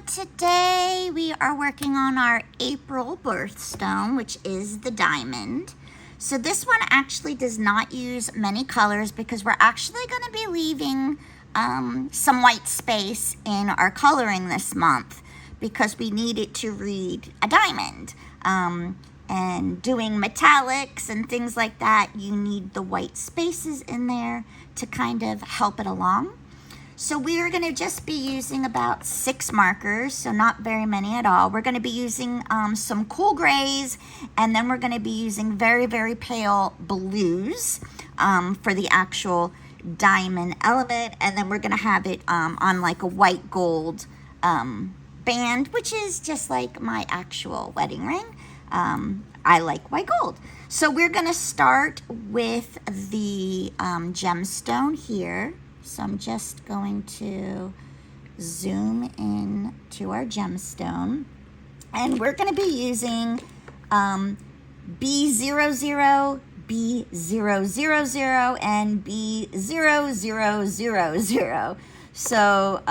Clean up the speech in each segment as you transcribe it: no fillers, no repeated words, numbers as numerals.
Today we are working on our April birthstone, which is the diamond. So this one actually does not use many colors because we're actually going to be leaving some white space in our coloring this month because we need it to read a diamond. And doing metallics and things like that, you need the white spaces in there to kind of help it along. So we are going to just be using about 6 markers, so not very many at all. We're going to be using some cool grays, and then we're going to be using very, very pale blues for the actual diamond element, and then we're going to have it on like a white gold band, which is just like my actual wedding ring. I like white gold. So we're going to start with the gemstone here. So I'm just going to zoom in to our gemstone. And we're going to be using B00, B000, and B0000. So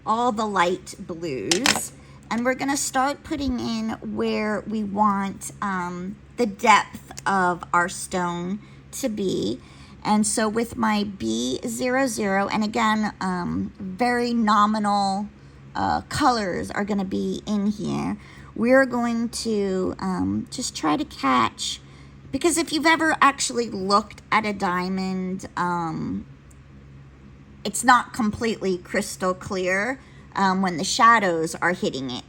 all the light blues. And we're going to start putting in where we want the depth of our stone to be. And so with my B00, and again, very nominal colors are going to be in here. We're going to just try to catch, because if you've ever actually looked at a diamond, it's not completely crystal clear when the shadows are hitting it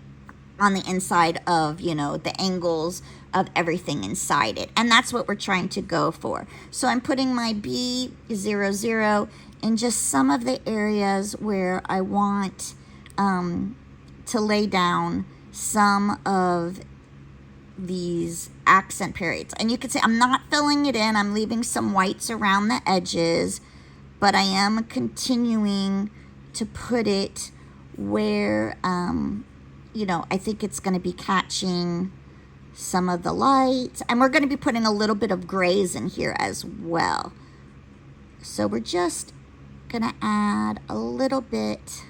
on the inside of, you know, the angles of everything inside it. And that's what we're trying to go for. So I'm putting my B00 in just some of the areas where I want to lay down some of these accent periods. And you can see I'm not filling it in. I'm leaving some whites around the edges, but I am continuing to put it where, you know, I think it's going to be catching some of the light. And we're going to be putting a little bit of grays in here as well. So we're just going to add a little bit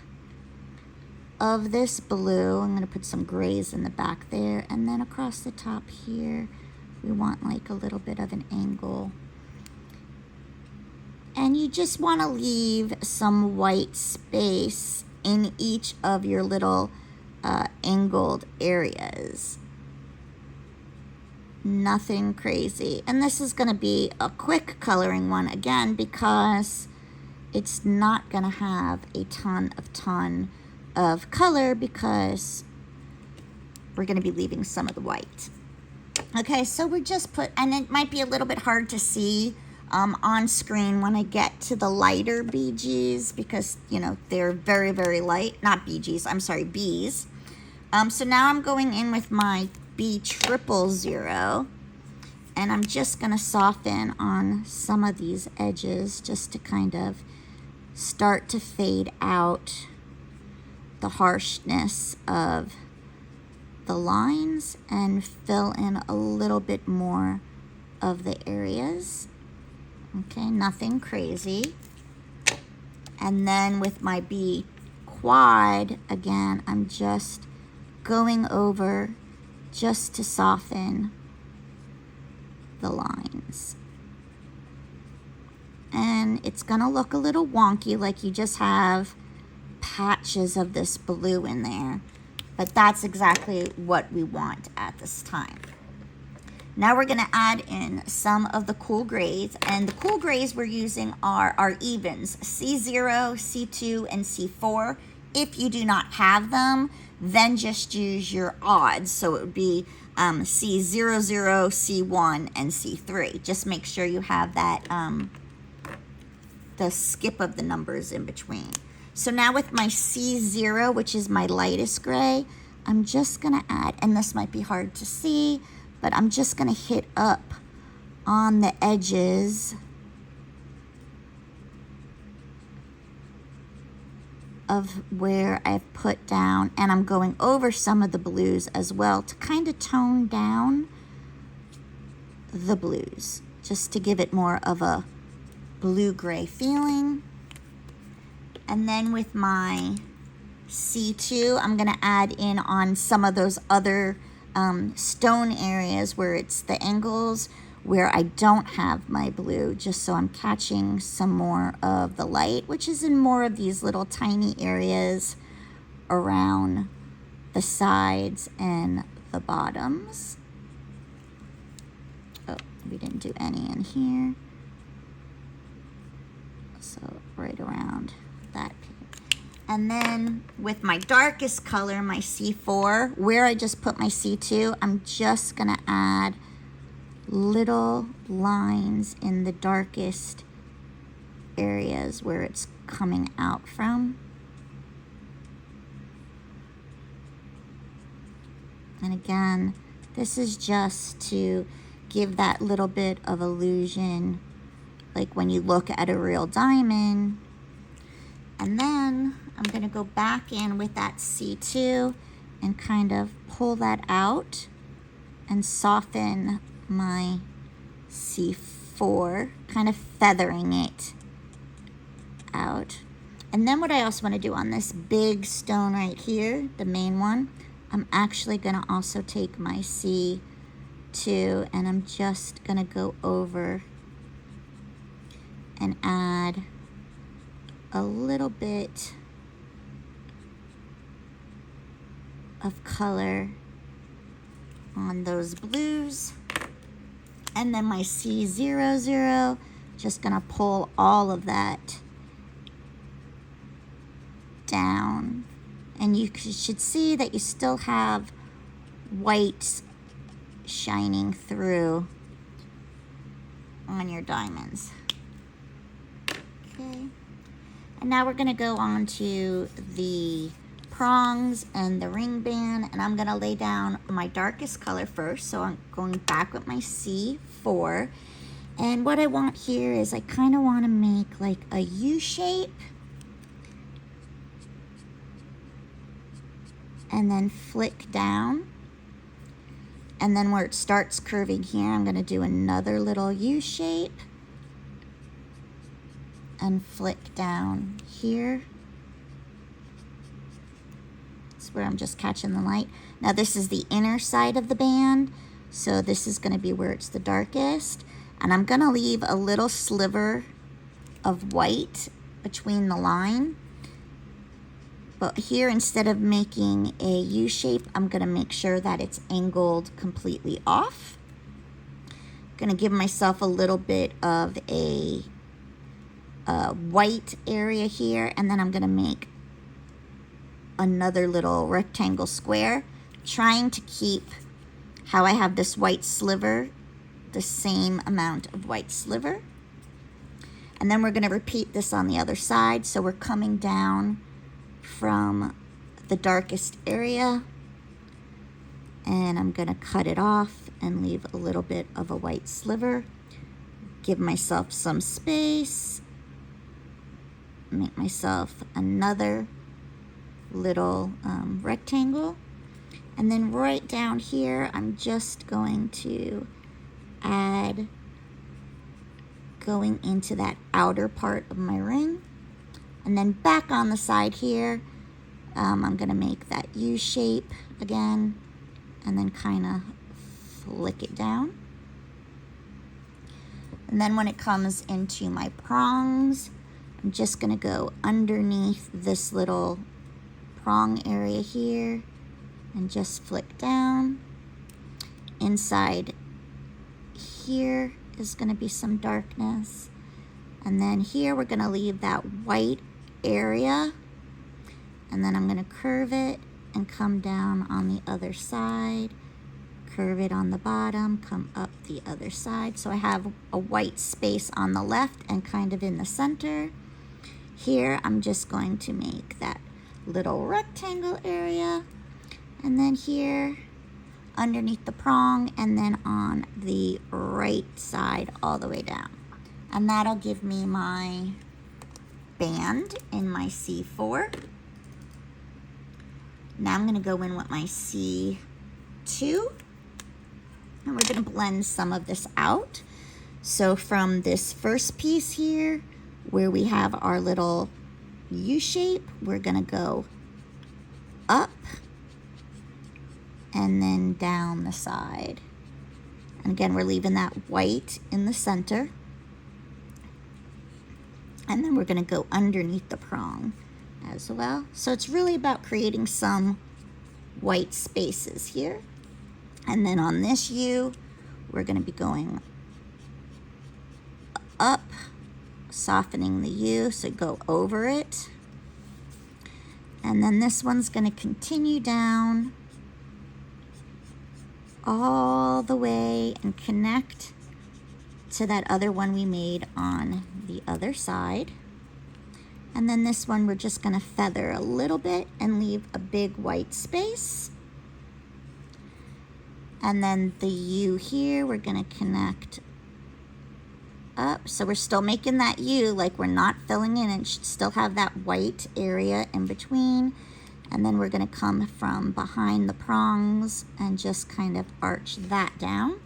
of this blue. I'm going to put some grays in the back there. And then across the top here, we want like a little bit of an angle. And you just want to leave some white space in each of your little angled areas. Nothing crazy. And this is going to be a quick coloring one again because it's not going to have a ton of color because we're going to be leaving some of the white. Okay, so we just put, and it might be a little bit hard to see on screen when I get to the lighter BGs because, you know, they're very, very light. Not BGs, I'm sorry, Bs. So now I'm going in with my B000, and I'm just going to soften on some of these edges just to kind of start to fade out the harshness of the lines and fill in a little bit more of the areas. Okay, nothing crazy. And then with my B quad, again, I'm just going over just to soften the lines. And it's gonna look a little wonky, like you just have patches of this blue in there, but that's exactly what we want at this time. Now we're gonna add in some of the cool grays, and the cool grays we're using are our evens, C0, C2, and C4. If you do not have them, then just use your odds. So it would be C00, C1, and C3. Just make sure you have that, the skip of the numbers in between. So now with my C0, which is my lightest gray, I'm just gonna add, and this might be hard to see, but I'm just gonna hit up on the edges of where I've put down, and I'm going over some of the blues as well to kind of tone down the blues, just to give it more of a blue-gray feeling. And then with my C2, I'm gonna add in on some of those other stone areas where it's the angles where I don't have my blue, just so I'm catching some more of the light, which is in more of these little tiny areas around the sides and the bottoms. Oh, we didn't do any in here. So right around that. And then with my darkest color, my C4, where I just put my C2, I'm just gonna add little lines in the darkest areas where it's coming out from. And again, this is just to give that little bit of illusion, like when you look at a real diamond. And then I'm gonna go back in with that C2 and kind of pull that out and soften my C4, kind of feathering it out. And then what I also want to do on this big stone right here, the main one, I'm actually going to also take my C2 and I'm just going to go over and add a little bit of color on those blues. And then my C00, just gonna pull all of that down. And you should see that you still have white shining through on your diamonds. Okay. And now we're gonna go on to the prongs and the ring band, and I'm gonna lay down my darkest color first. So I'm going back with my C4, and what I want here is I kind of want to make like a U shape and then flick down, and then where it starts curving here, I'm gonna do another little U shape and flick down here. Where I'm just catching the light. Now this is the inner side of the band, so this is going to be where it's the darkest, and I'm going to leave a little sliver of white between the line. But here, instead of making a U shape, I'm going to make sure that it's angled completely off. I'm going to give myself a little bit of a white area here, and then I'm going to make another little rectangle square, trying to keep how I have this white sliver, the same amount of white sliver. And then we're going to repeat this on the other side. So we're coming down from the darkest area, and I'm going to cut it off and leave a little bit of a white sliver. Give myself some space, make myself another little rectangle, and then right down here I'm just going to add, going into that outer part of my ring, and then back on the side here I'm gonna make that U shape again and then kind of flick it down. And then when it comes into my prongs, I'm just gonna go underneath this little prong area here and just flick down. Inside here is going to be some darkness, and then here we're going to leave that white area, and then I'm going to curve it and come down on the other side, curve it on the bottom, come up the other side. So I have a white space on the left and kind of in the center. Here I'm just going to make that little rectangle area, and then here underneath the prong, and then on the right side all the way down. And that'll give me my band in my C4. Now I'm going to go in with my C2, and we're going to blend some of this out. So from this first piece here where we have our little U shape, we're going to go going down the side. And again, we're leaving that white in the center. And then we're going to go underneath the prong as well. So it's really about creating some white spaces here. And then on this U, we're going to be going up, softening the U, so go over it. And then this one's going to continue down all the way and connect to that other one we made on the other side. And then this one we're just going to feather a little bit and leave a big white space. And then the U here, we're going to connect up. So we're still making that U, like we're not filling in, and should still have that white area in between. And then we're going to come from behind the prongs and just kind of arch that down.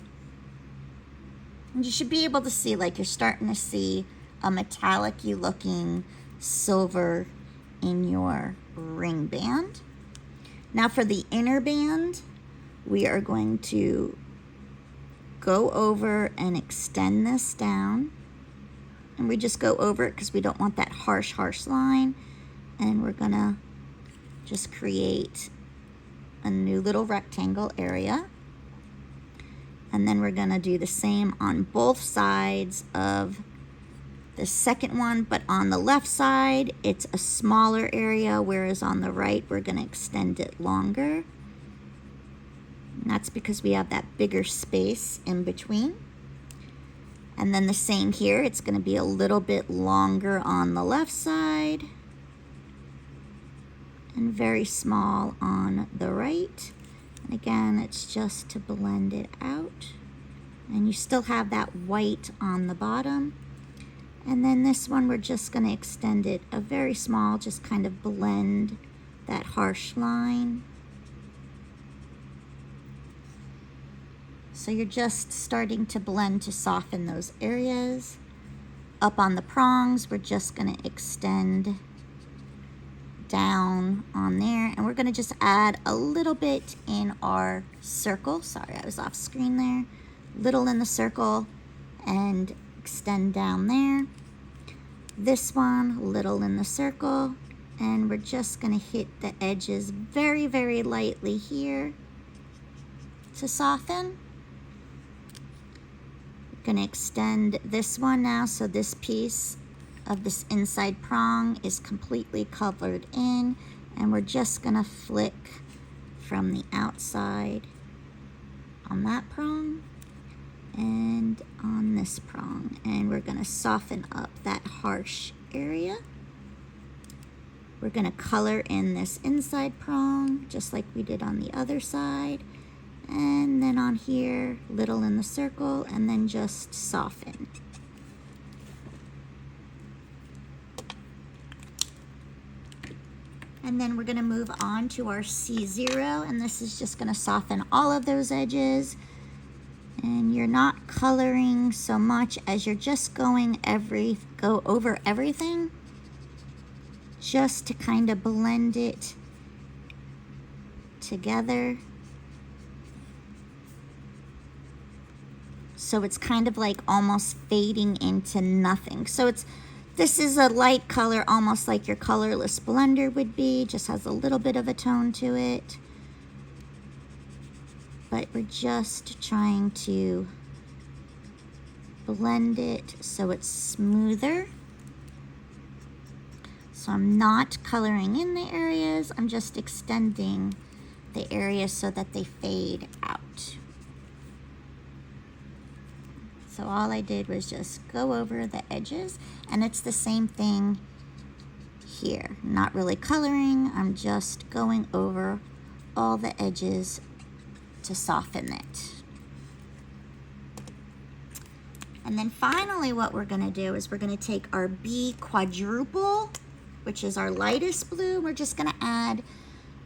And you should be able to see, like you're starting to see a metallic-y looking silver in your ring band. Now for the inner band, we are going to go over and extend this down. And we just go over it because we don't want that harsh line. And we're gonna just create a new little rectangle area. And then we're gonna do the same on both sides of the second one, but on the left side, it's a smaller area, whereas on the right, we're gonna extend it longer. And that's because we have that bigger space in between. And then the same here, it's gonna be a little bit longer on the left side and very small on the right. And again, it's just to blend it out. And you still have that white on the bottom. And then this one, we're just gonna extend it a very small, just kind of blend that harsh line. So you're just starting to blend to soften those areas. Up on the prongs, we're just gonna extend down on there, and we're gonna just add a little bit in our circle. Sorry, I was off screen there. Little in the circle and extend down there. This one, little in the circle, and we're just gonna hit the edges very, very lightly here to soften. We're gonna extend this one now, so this piece of this inside prong is completely covered in, and we're just gonna flick from the outside on that prong and on this prong, and we're gonna soften up that harsh area. We're gonna color in this inside prong just like we did on the other side, and then on here, little in the circle, and then just soften. And then we're gonna move on to our C0, and this is just gonna soften all of those edges. And you're not coloring so much as you're just go over everything just to kind of blend it together. So it's kind of like almost fading into nothing. So this is a light color, almost like your colorless blender would be, just has a little bit of a tone to it. But we're just trying to blend it so it's smoother. So I'm not coloring in the areas, I'm just extending the areas so that they fade out. So all I did was just go over the edges, and it's the same thing here. Not really coloring, I'm just going over all the edges to soften it. And then finally what we're gonna do is we're gonna take our B quadruple, which is our lightest blue. We're just gonna add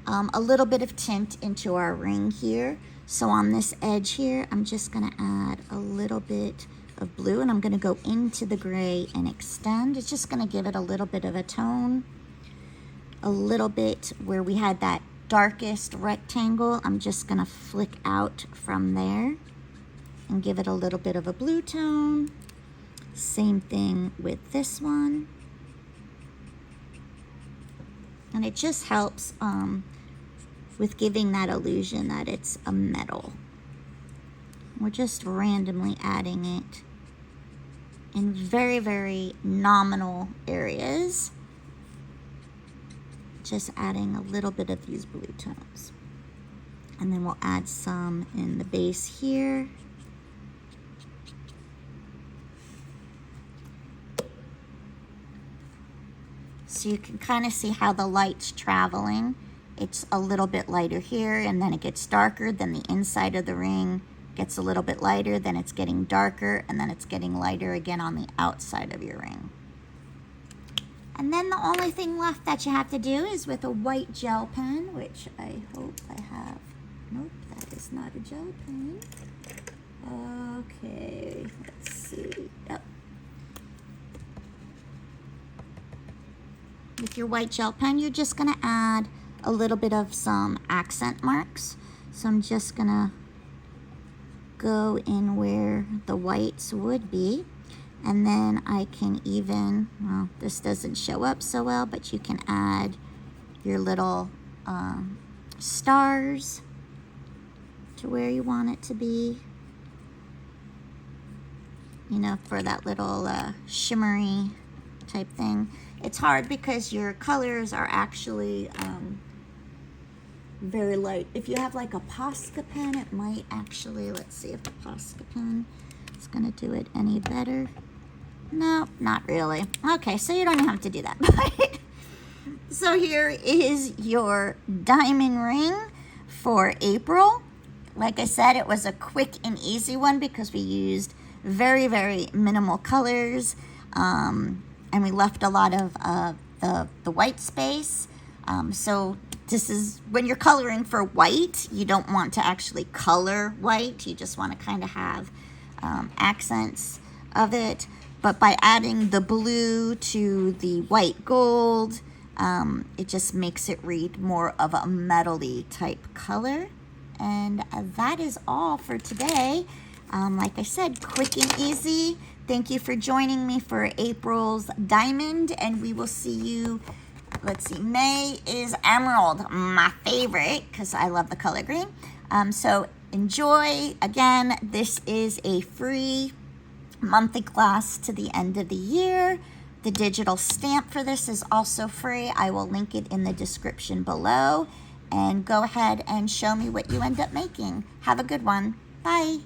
a little bit of tint into our ring here. So on this edge here, I'm just gonna add a little bit of blue, and I'm gonna go into the gray and extend. It's just gonna give it a little bit of a tone, a little bit where we had that darkest rectangle, I'm just gonna flick out from there and give it a little bit of a blue tone. Same thing with this one. And it just helps with giving that illusion that it's a metal. We're just randomly adding it in very, very nominal areas. Just adding a little bit of these blue tones. And then we'll add some in the base here. So you can kind of see how the light's traveling. It's a little bit lighter here, and then it gets darker, then the inside of the ring gets a little bit lighter, then it's getting darker, and then it's getting lighter again on the outside of your ring. And then the only thing left that you have to do is with a white gel pen, which I hope I have. Nope, that is not a gel pen. Okay, let's see. Yep. With your white gel pen, you're just gonna add a little bit of some accent marks. So I'm just gonna go in where the whites would be. And then I can even, well, this doesn't show up so well, but you can add your little stars to where you want it to be. You know, for that little shimmery type thing. It's hard because your colors are actually very light. If you have like a Posca pen, it might actually, let's see if the Posca pen is gonna do it any better. No, not really. Okay, so you don't have to do that. So here is your diamond ring for April. Like I said, it was a quick and easy one because we used very, very minimal colors. And we left a lot of the white space. So this is, when you're coloring for white, you don't want to actually color white. You just want to kind of have accents of it. But by adding the blue to the white gold, it just makes it read more of a metal-y type color. And that is all for today. Like I said, quick and easy. Thank you for joining me for April's diamond, and we will see you, let's see, May is emerald, my favorite, because I love the color green. So enjoy. Again, this is a free monthly class to the end of the year. The digital stamp for this is also free. I will link it in the description below, and go ahead and show me what you end up making. Have a good one. Bye.